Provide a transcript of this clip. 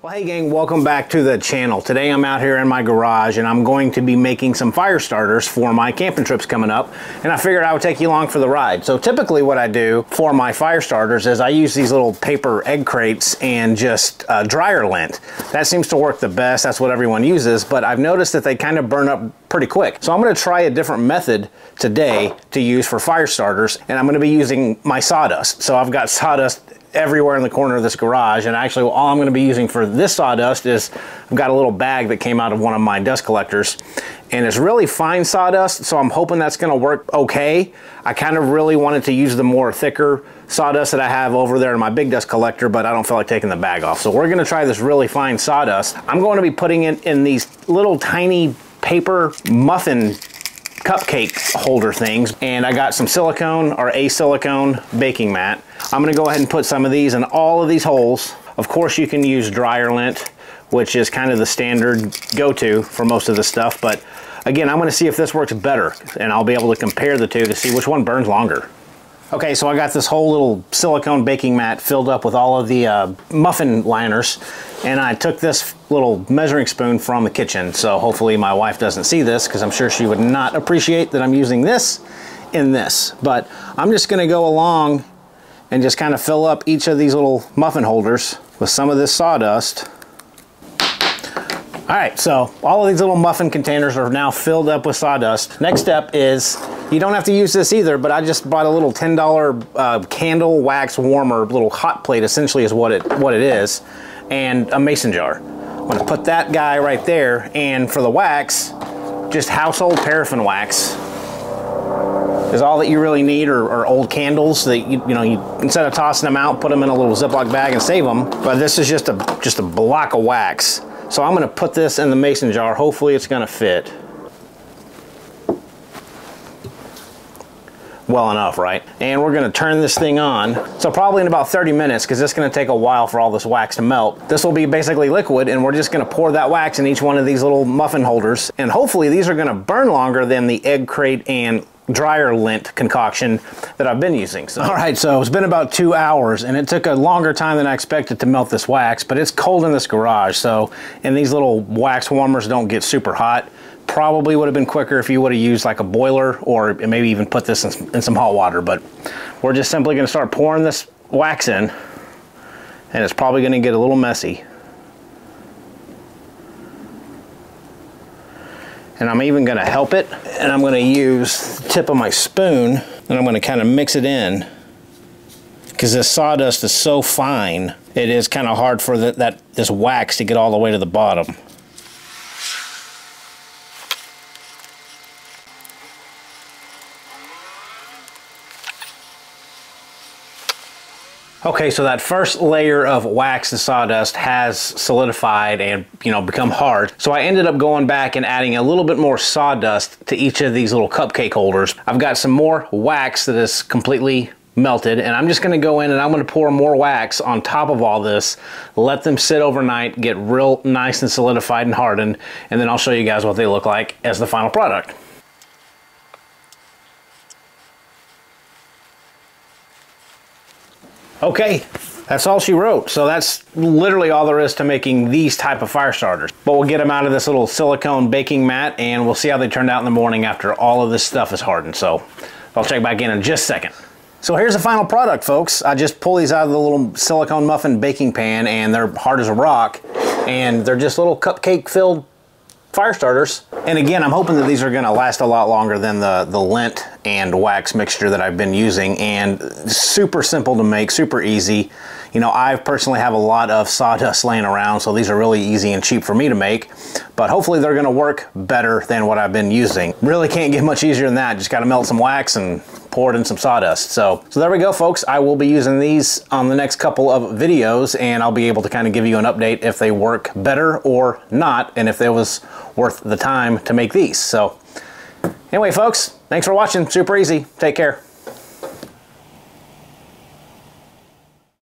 Well, hey gang, welcome back to the channel. Today I'm out here in my garage and I'm going to be making some fire starters for my camping trips coming up, and I figured I would take you along for the ride. So typically what I do for my fire starters is I use these little paper egg crates and just dryer lint. That seems to work the best. That's what everyone uses, but I've noticed that they kind of burn up pretty quick. So I'm going to try a different method today to use for fire starters, and I'm going to be using my sawdust. So I've got sawdust everywhere in the corner of this garage, and actually all I'm going to be using for this sawdust is I've got a little bag that came out of one of my dust collectors, and it's really fine sawdust, so I'm hoping that's going to work okay. I kind of really wanted to use the more thicker sawdust that I have over there in my big dust collector, but I don't feel like taking the bag off, so we're going to try this really fine sawdust. I'm going to be putting it in these little tiny paper muffin cupcake holder things, and I got some silicone or a silicone baking mat. I'm going to go ahead and put some of these in all of these holes. Of course you can use dryer lint, which is kind of the standard go-to for most of the stuff, but again, I'm going to see if this works better, and I'll be able to compare the two to see which one burns longer. Okay, so I got this whole little silicone baking mat filled up with all of the muffin liners, and I took this little measuring spoon from the kitchen, so hopefully my wife doesn't see this because I'm sure she would not appreciate that I'm using this in this. But I'm just going to go along and just kind of fill up each of these little muffin holders with some of this sawdust. All right, so all of these little muffin containers are now filled up with sawdust. Next step is, you don't have to use this either, but I just bought a little $10 candle wax warmer, little hot plate essentially is what it is, and a mason jar. I'm gonna put that guy right there, and for the wax, just household paraffin wax is all that you really need, or old candles that you instead of tossing them out, put them in a little Ziploc bag and save them. But this is just a block of wax. So I'm going to put this in the mason jar. Hopefully it's going to fit well enough, right? And we're going to turn this thing on. So probably in about 30 minutes, because it's going to take a while for all this wax to melt. This will be basically liquid, and we're just going to pour that wax in each one of these little muffin holders. And hopefully these are going to burn longer than the egg crate and dryer lint concoction that I've been using. So, all right, so it's been about 2 hours, and it took a longer time than I expected to melt this wax, but it's cold in this garage, so, and these little wax warmers don't get super hot. Probably would have been quicker if you would have used like a boiler, or maybe even put this in some hot water, but we're just simply going to start pouring this wax in, and it's probably going to get a little messy. And I'm even going to help it, and I'm going to use the tip of my spoon, and I'm going to kind of mix it in, because this sawdust is so fine, it is kind of hard for this wax to get all the way to the bottom. Okay, so that first layer of wax and sawdust has solidified and, become hard. So I ended up going back and adding a little bit more sawdust to each of these little cupcake holders. I've got some more wax that is completely melted, and I'm just gonna go in and I'm gonna pour more wax on top of all this, let them sit overnight, get real nice and solidified and hardened, and then I'll show you guys what they look like as the final product. Okay, that's all she wrote. So that's literally all there is to making these type of fire starters. But we'll get them out of this little silicone baking mat, and we'll see how they turned out in the morning after all of this stuff is hardened. So I'll check back in just a second. So here's the final product, folks. I just pull these out of the little silicone muffin baking pan, and they're hard as a rock, and they're just little cupcake filled fire starters. And again, I'm hoping that these are going to last a lot longer than the lint and wax mixture that I've been using, and super simple to make, super easy. I personally have a lot of sawdust laying around, so these are really easy and cheap for me to make, but hopefully they're going to work better than what I've been using. Really can't get much easier than that. Just got to melt some wax and pour it in some sawdust. So there we go, folks. I will be using these on the next couple of videos, and I'll be able to kind of give you an update if they work better or not, and if it was worth the time to make these. So anyway, folks, thanks for watching. Super easy. Take care.